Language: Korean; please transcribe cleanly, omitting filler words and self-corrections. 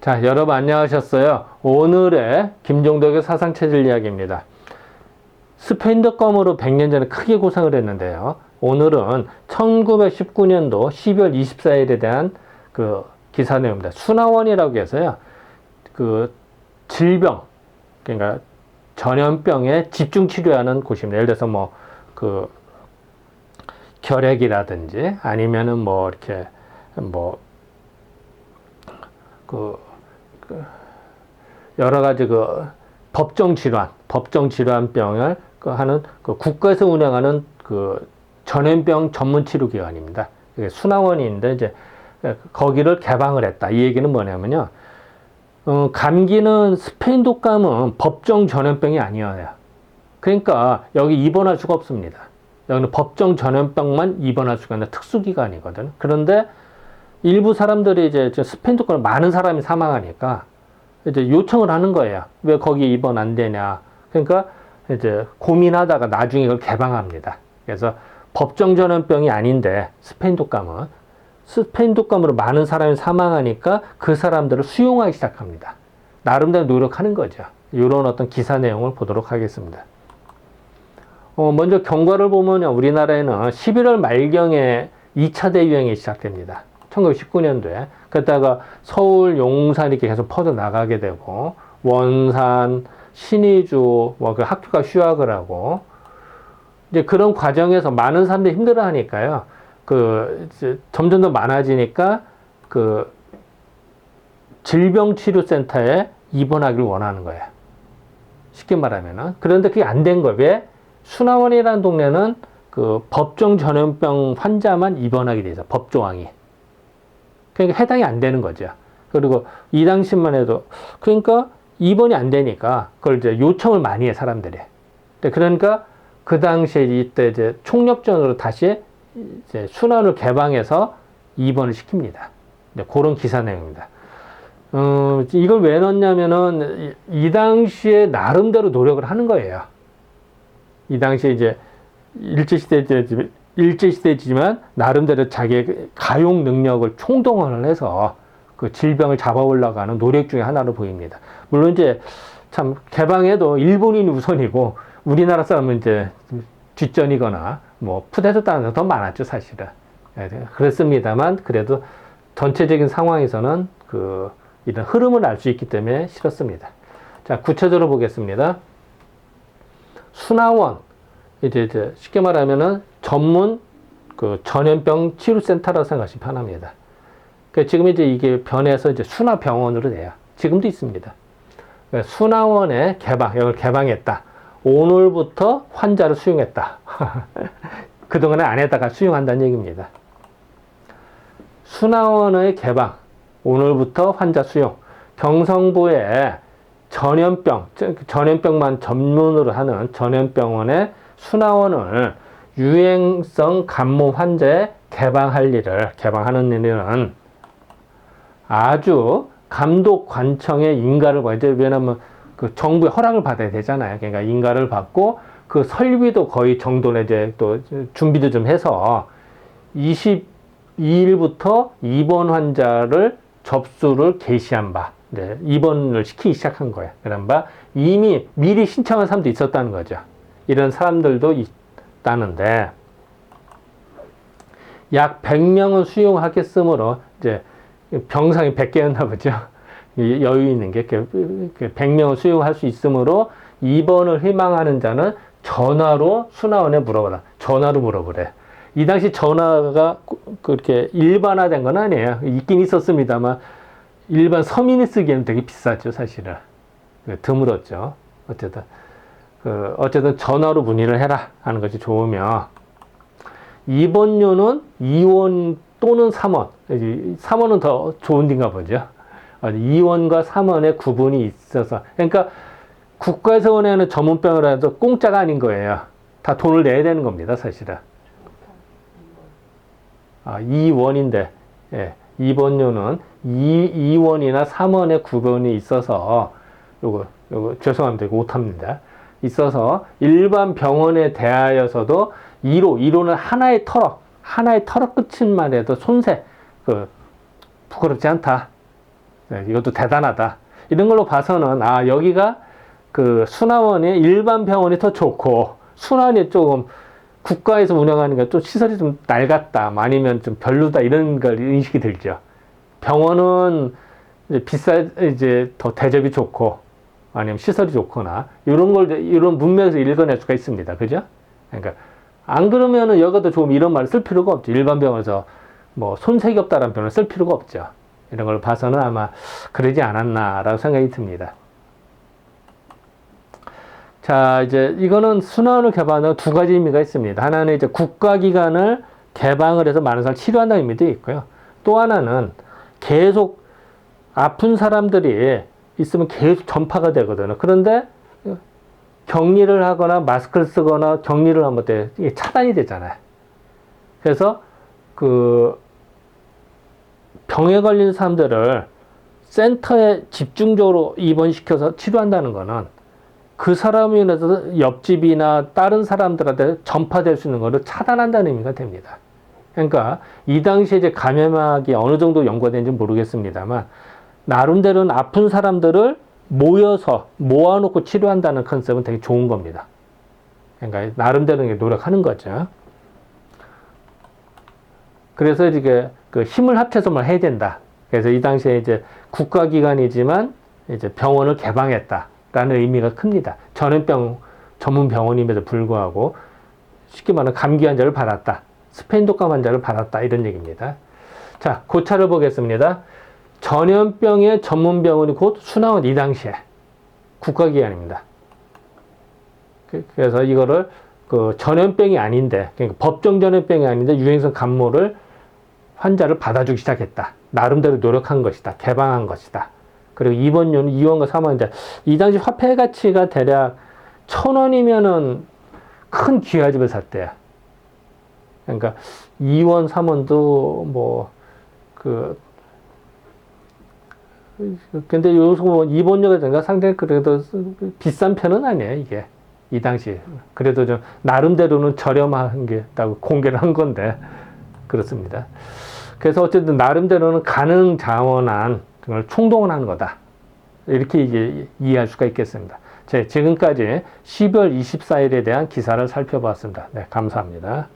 자, 여러분 안녕하셨어요. 오늘의 김종덕의 사상체질 이야기입니다. 스페인덕검으로 100년 전에 크게 고생을 했는데요. 오늘은 1919년도 12월 24일에 대한 그 기사 내용입니다. 순화원이라고 해서요. 그 질병, 그러니까 전염병에 집중 치료하는 곳입니다. 예를 들어서 뭐 그 결핵이라든지 아니면은 뭐 이렇게 뭐 여러 가지 법정 질환병을 하는 국가에서 운영하는 전염병 전문 치료 기관입니다. 순화원인데 이제 거기를 개방을 했다. 이 얘기는 뭐냐면요. 감기는 스페인 독감은 법정 전염병이 아니어요. 그러니까 여기 입원할 수가 없습니다. 여기는 법정 전염병만 입원할 수가 있는 특수기관이거든. 그런데 일부 사람들이 이제 스페인 독감을 많은 사람이 사망하니까 이제 요청을 하는 거예요. 왜 거기 입원 안 되냐. 그러니까 이제 고민하다가 나중에 이걸 개방합니다. 그래서 법정 전염병이 아닌데 스페인 독감으로 많은 사람이 사망하니까 그 사람들을 수용하기 시작합니다. 나름대로 노력하는 거죠. 이런 어떤 기사 내용을 보도록 하겠습니다. 먼저 경과를 보면요. 우리나라에는 11월 말경에 2차 대유행이 시작됩니다. 1919년도에. 그러다가 서울, 용산 이렇게 계속 퍼져나가게 되고, 원산, 신의주, 그 학교가 휴학을 하고, 이제 그런 과정에서 많은 사람들이 힘들어 하니까요. 이제 점점 더 많아지니까, 질병치료센터에 입원하기를 원하는 거예요. 쉽게 말하면은. 그런데 그게 안 된 거예요. 왜? 순화원이라는 동네는 법정 전염병 환자만 입원하게 돼 있어요. 법조항이. 그러니까 해당이 안 되는 거죠. 그리고 이 당시만 해도, 그러니까 입원이 안 되니까 그걸 이제 요청을 많이 해, 사람들이. 그러니까 그 당시에 이때 이제 총력전으로 다시 이제 순환을 개방해서 입원을 시킵니다. 그런 기사 내용입니다. 이걸 왜 넣냐면은 이 당시에 나름대로 노력을 하는 거예요. 이 당시에 이제 일제시대지만 나름대로 자기의 가용 능력을 총동원을 해서 그 질병을 잡아올라고 하는 노력 중에 하나로 보입니다. 물론 이제 참 개방해도 일본인이 우선이고 우리나라 사람은 이제 뒷전이거나 뭐 푸대줬다는 더 많았죠, 사실은. 그렇습니다만 그래도 전체적인 상황에서는 이런 흐름을 알 수 있기 때문에 싫었습니다. 자, 구체적으로 보겠습니다. 순화원, 이제 쉽게 말하면은 전문 전염병 치료센터라고 생각하시면 편합니다. 지금 이제 이게 변해서 이제 순화병원으로 돼요. 지금도 있습니다. 순화원의 이걸 개방했다. 오늘부터 환자를 수용했다. 그동안에 안 했다가 수용한다는 얘기입니다. 순화원의 개방, 오늘부터 환자 수용. 경성부에 전염병만 전문으로 하는 전염병원의 순화원을 유행성 감염 환자에 개방하는 일은 아주 감독 관청의 인가를 받아야 돼요. 왜냐하면 정부의 허락을 받아야 되잖아요. 그러니까 인가를 받고 설비도 거의 정도는 이제 또 준비도 좀 해서 22일부터 입원 환자를 접수를 개시한 바, 입원을 시키기 시작한 거예요. 그런 바 이미 미리 신청한 사람도 있었다는 거죠. 이런 사람들도 있다는데 약 100명은 수용하겠으므로 이제 병상이 100개였나 보죠. 여유 있는 게 100명을 수용할 수 있으므로 입원을 희망하는 자는 전화로 순화원에 물어보라. 전화로 물어보래. 이 당시 전화가 그렇게 일반화된 건 아니에요. 있긴 있었습니다만 일반 서민이 쓰기에는 되게 비쌌죠, 사실은. 드물었죠. 어쨌든 전화로 문의를 해라 하는 것이 좋으며, 입원료는 2원 또는 3원. 3원은 더 좋은 데인가 보죠. 2원과 3원의 구분이 있어서. 그러니까 국가에서 운영하는 전문병이라도 공짜가 아닌 거예요. 다 돈을 내야 되는 겁니다, 사실은. 2원인데, 예, 입원료는 2원이나 3원의 구분이 있어서, 요거 죄송합니다. 이거 못합니다. 있어서 일반 병원에 대하여서도 2로는 하나의 터럭 끝인만 해도 손세, 부끄럽지 않다. 네, 이것도 대단하다. 이런 걸로 봐서는, 아, 여기가 그 순환원이 일반 병원이 더 좋고, 순환이 조금 국가에서 운영하는 게 좀 시설이 좀 낡았다, 아니면 좀 별로다, 이런 걸 인식이 들죠. 병원은 이제 더 대접이 좋고, 아니면 시설이 좋거나, 이런 걸, 이런 문맥에서 읽어낼 수가 있습니다. 그죠? 그러니까, 안 그러면은 여기도 조금 이런 말을 쓸 필요가 없죠. 일반 병원에서 뭐 손색이 없다라는 표현을 쓸 필요가 없죠. 이런 걸 봐서는 아마 그러지 않았나라고 생각이 듭니다. 자, 이제 이거는 순환을 개방하는 두 가지 의미가 있습니다. 하나는 이제 국가기관을 개방을 해서 많은 사람을 치료한다는 의미도 있고요. 또 하나는 계속 아픈 사람들이 있으면 계속 전파가 되거든요. 그런데 격리를 하거나 마스크를 쓰거나 격리를 하면 이게 차단이 되잖아요. 그래서 그 병에 걸린 사람들을 센터에 집중적으로 입원시켜서 치료한다는 거는 그 사람이 인해서 옆집이나 다른 사람들한테 전파될 수 있는 것을 차단한다는 의미가 됩니다. 그러니까 이 당시에 이제 감염학이 어느 정도 연구가 되는지 모르겠습니다만 나름대로는 아픈 사람들을 모여서 모아놓고 치료한다는 컨셉은 되게 좋은 겁니다. 그러니까 나름대로 노력하는 거죠. 그래서 이게 그 힘을 합쳐서 뭘 해야 된다. 그래서 이 당시에 이제 국가기관이지만 이제 병원을 개방했다라는 의미가 큽니다. 전염병 전문 병원임에도 불구하고 쉽게 말하면 감기 환자를 받았다. 스페인 독감 환자를 받았다. 이런 얘기입니다. 자, 고차를 보겠습니다. 전염병의 전문 병원이 곧 순환원 이 당시에 국가기관입니다. 그래서 이거를 그 전염병이 아닌데, 그러니까 법정 전염병이 아닌데 유행성 감모를 환자를 받아주기 시작했다. 나름대로 노력한 것이다. 개방한 것이다. 그리고 입원료는 2원과 3원인데, 이 당시 화폐 가치가 대략 1,000원이면은 큰 기와집을 샀대요. 그러니까 2원, 3원도 뭐, 근데 요새 뭐 입원료가 상당히 그래도 비싼 편은 아니에요, 이게. 이 당시. 그래도 좀 나름대로는 저렴한 게 있다고 공개를 한 건데, 그렇습니다. 그래서 어쨌든 나름대로는 가능 자원한 걸 총동원하는 거다. 이렇게 이제 이해할 수가 있겠습니다. 자, 지금까지 12월 24일에 대한 기사를 살펴봤습니다. 네, 감사합니다.